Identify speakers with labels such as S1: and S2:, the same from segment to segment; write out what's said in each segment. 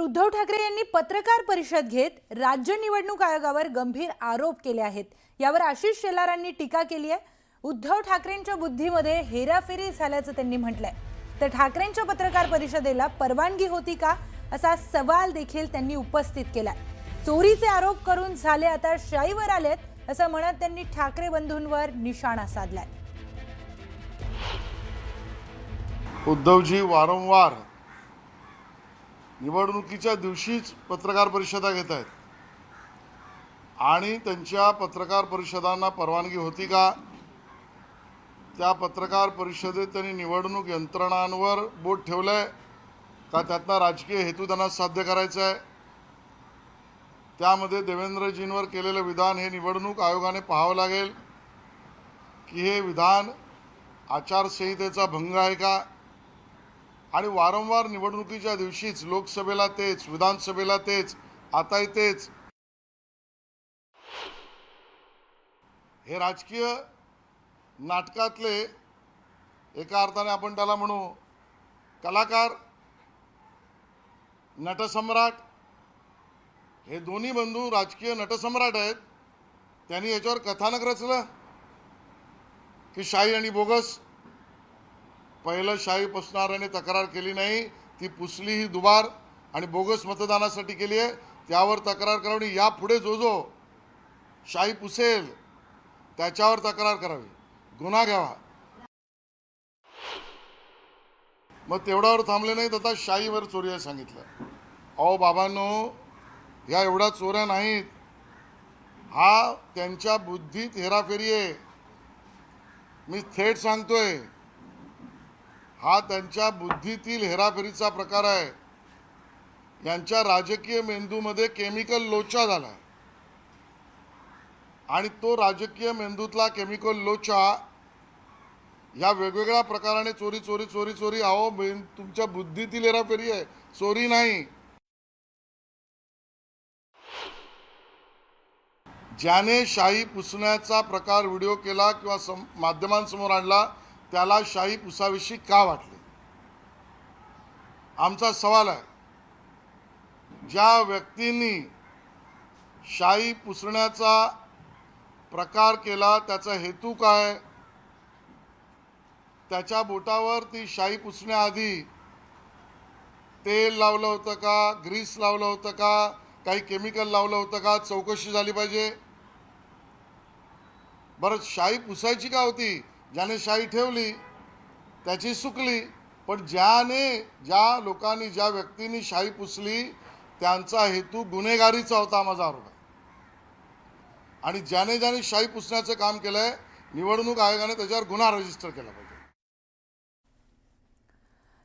S1: उद्धव ठाकरे यांनी पत्रकार परिषद घेत राज्य निवडणूक आयोगावर गंभीर आरोप केले आहेत। यावर आशिष शेलारांनी टीका केली आहे। उद्धव ठाकरेंच्या बुद्धीमध्ये हेराफेरी झाल्याचं त्यांनी म्हटलंय। तर ठाकरेंच्या पत्रकार परिषदेला परवानगी होती का असा सवाल देखील त्यांनी उपस्थित केलाय। चोरीचे आरोप करून झाले आता शाईवर आलेत असं म्हणत त्यांनी ठाकरे बंधूंवर निशाणा साधलाय।
S2: उद्धवजी वारंवार निवडणुकीच्या दिवशीच पत्रकार परिषदा घेत आहेत आणि त्यांच्या पत्रकार परिषदांना परवानगी होती का? त्या पत्रकार परिषदेत त्यांनी निवडणूक यंत्रणांवर बोट ठेवलंय का? त्यातला राजकीय हेतू त्यांना साध्य करायचा आहे। त्यामध्ये देवेंद्रजींवर केलेलं विधान हे निवडणूक आयोगाने पाहावं लागेल की हे विधान आचारसंहितेचा भंग आहे का? आणि वारंवार निवडणुकीच्या दिवशीच लोकसभेला तेच, विधानसभेला तेच, आताही तेच, हे राजकीय नाटकातले एका अर्थाने आपण त्याला म्हणू कलाकार, नटसम्राट, हे दोन्ही बंधू राजकीय नटसम्राट आहेत। त्यांनी याच्यावर कथानक रचलं की शाही आणि बोगस। पहिलं शाही पुसणाऱ्याने तक्रार केली नाही, ती पुसली ही दुबार आणि बोगस मतदानासाठी केली आहे। त्यावर तक्रार करावी, यापुढे जो शाही पुसेल त्याच्यावर तक्रार करावी, गुन्हा घ्यावा। मग तेवढ्यावर थांबले नाहीत, आता शाहीवर चोरी आहे सांगितलं। अहो बाबांनो, ह्या एवढ्या चोऱ्या नाहीत, हा त्यांच्या बुद्धीत हेराफेरी आहे। मी थेट सांगतोय, हा त्यांच्या बुद्धीतील हेराफेरीचा प्रकार आहे। यांच्या राजकीय मेंदूमध्ये केमिकल लोचा झाला आणि तो राजकीय मेंदूतला केमिकल लोचा या वेगवेगळ्या प्रकाराने चोरी चोरी चोरी चोरी अहो तुमच्या बुद्धीतील हेराफेरी आहे, चोरी नाही। ज्याने शाही पुसण्याचा प्रकार व्हिडिओ केला किंवा माध्यमांसमोर आणला त्याला शाही पुसाविषयी का वाटले? आमचा सवाल आहे। ज्या व्यक्तींनी शाही पुसण्याचा प्रकार केला त्याचा हेतू काय? त्याच्या बोटावर ती शाही पुसण्याआधी तेल लावलं होतं का? ग्रीस लावलं होतं का? काही केमिकल लावलं होतं का? चौकशी झाली पाहिजे। बरं, शाही पुसायची का होती? ज्याने शाही ठेवली त्याची सुकली, पण ज्या लोकांनी, ज्या व्यक्तींनी शाही पुसली त्यांचा हेतू गुन्हेगारीचा होता, माझा आरोप आहे। आणि ज्याने शाही पुसण्याचं काम केलंय, निवडणूक आयोगाने त्याच्यावर गुन्हा रजिस्टर केला पाहिजे।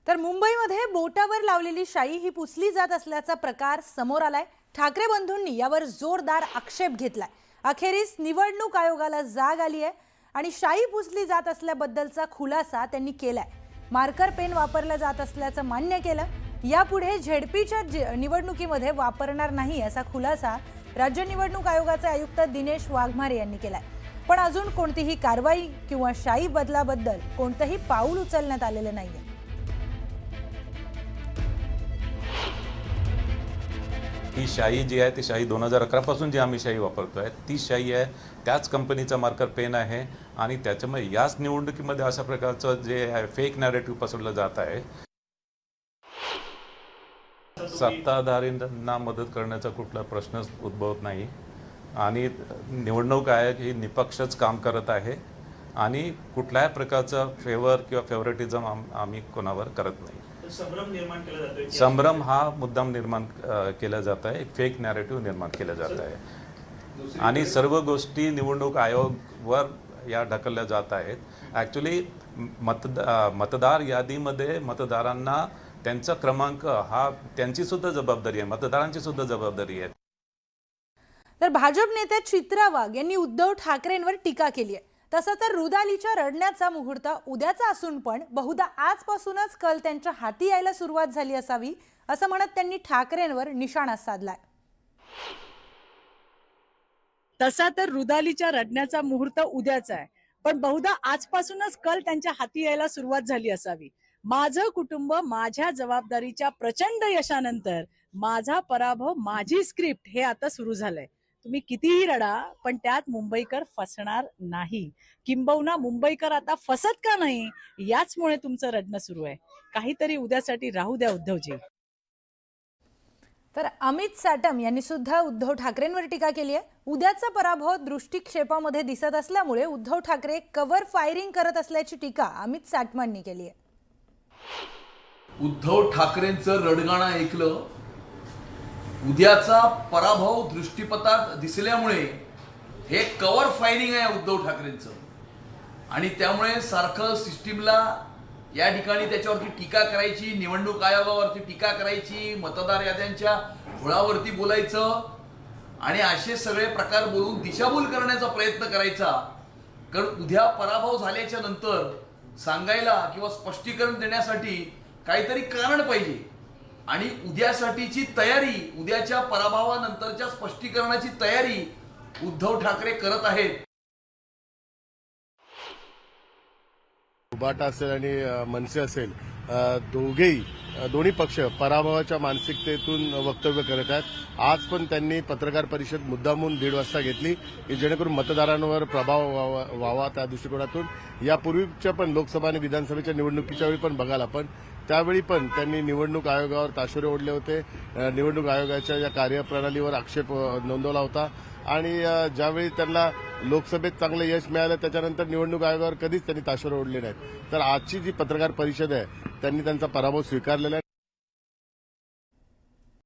S1: तर मुंबईमध्ये बोटावर लावलेली शाई ही पुसली जात असल्याचा प्रकार समोर आलाय। ठाकरे बंधूंनी यावर जोरदार आक्षेप घेतलाय। अखेरीस निवडणूक आयोगाला जाग आली आहे आणि शाई पुसली जात असल्याबद्दलचा खुलासा त्यांनी केलाय। मार्कर पेन वापरला जात असल्याचं मान्य केलं। यापुढे झेडपीच्या निवडणुकीमध्ये वापरणार नाही असा खुलासा राज्य निवडणूक आयोगाचे आयुक्त दिनेश वाघमारे यांनी केलाय। पण अजून कोणतीही कारवाई किंवा शाई बदलाबद्दल कोणतंही पाऊल उचलण्यात आलेलं नाहीये।
S3: ही शाई जी आहे ती शाई 2011 पासून जी आम्ही शाई वापरतोय ती शाई आहे, त्याच कंपनीचा मार्कर पेन आहे आणि त्याच्यामुळे याच निवडणुकीमध्ये अशा प्रकारचं जे फेक नॅरेटिव्ह पसरवलं जात आहे। सत्ताधाऱ्यांना मदत करण्याचा कुठला प्रश्नच उद्भवत नाही आणि निवडणूक आयोग ही निपक्षच काम करत आहे आणि कुठल्याही प्रकारचा फेवर किंवा फेवरेटिझम आम्ही कोणावर करत नाही। संभ्रम हा मुद्दाम निर्माण केला जात आहे, फेक नॅरेटिव्ह निर्माण केलं जात आहे आणि सर्व गोष्टी निवडणूक आयोगवर या ढकलल्या जात आहेत। ॲक्च्युली मतदार यादीमध्ये मतदारांना त्यांचा क्रमांक हा त्यांची सुद्धा जबाबदारी आहे, मतदारांची सुद्धा जबाबदारी आहे।
S1: तर भाजप नेते चित्रा वाघ यांनी उद्धव ठाकरेंवर टीका केली आहे। तसं तर रुदालीच्या रडण्याचा मुहूर्त उद्याचा असून पण बहुधा आजपासूनच कल त्यांच्या हाती यायला सुरुवात झाली असावी असं म्हणत त्यांनी ठाकरेंवर निशाणा साधलाय।
S4: तसा तर रुदालीच्या रडण्याचा मुहूर्त उद्याचा आहे, पण बहुधा आजपासूनच कल त्यांच्या हाती यायला सुरुवात झाली असावी। माझं कुटुंब माझ्या जबाबदारीच्या प्रचंड यशानंतर माझा पराभव माझी स्क्रिप्ट हे आता सुरू झालंय. तुम्ही कितीही रडा पण त्यात मुंबईकर फसणार नाही. किंबहुना मुंबईकर आता फसत का नाही याचमुळे तुमचं रडणं सुरू आहे. काहीतरी उद्यासाठी राहू द्या उद्धवजी.
S1: तर अमित साटम यांनी सुद्धा उद्धव ठाकरेंवर टीका केली आहे. उद्याचा पराभव दृष्टिक्षेपामध्ये दिसत असल्यामुळे उद्धव ठाकरे कव्हर फायरिंग करत असल्याची टीका अमित साटमांनी केली आहे.
S5: उद्धव ठाकरेंचं रडगाणं ऐकलं. उद्याचा पराभव दृष्टीपथात दिसल्यामुळे हे कव्हर फायरिंग आहे उद्धव ठाकरेंचं आणि त्यामुळे सारखं सिस्टीमला या ठिकाणी त्याच्यावरती टीका करायची, निवडणूक आयोगावरती टीका करायची, मतदार याद्यांच्या घोळावरती बोलायचं आणि असे सगळे प्रकार बोलून दिशाभूल करण्याचा प्रयत्न करायचा. कारण उद्या पराभव झाल्याच्या नंतर सांगायला किंवा स्पष्टीकरण देण्यासाठी काहीतरी कारण पाहिजे आणि उद्यासाठीची तयारी, उद्याच्या पराभवानंतरच्या स्पष्टीकरणाची तयारी उद्धव ठाकरे करत आहेत.
S6: उबाटा असेल आणि मनसे असेल दोन्ही पक्ष पराभवाच्या मानसिकतेतून वक्तव्य करत आहेत. आज पण त्यांनी पत्रकार परिषद मुद्दामून 1:30 वाजता घेतली की जेणेकरून मतदारांवर प्रभाव व्हावा त्या दृष्टिकोनातून. यापूर्वीच्या पण लोकसभा आणि विधानसभेच्या निवडणुकीच्या वेळी पण बघाल आपण, त्यावेळी पण त्यांनी निवडणूक आयोगावर ताशेरे ओढले होते. निवडणूक आयोगाच्या या कार्यप्रणालीवर आक्षेप नोंदवला होता आणि ज्यावेळी त्यांना लोकसभेत चांगलं यश मिळालं त्याच्यानंतर निवडणूक आयोगावर कधीच त्यांनी ताशेरे ओढले नाहीत. तर आजची जी पत्रकार परिषद आहे त्यांनी त्यांचा पराभव स्वीकारलेला आहे.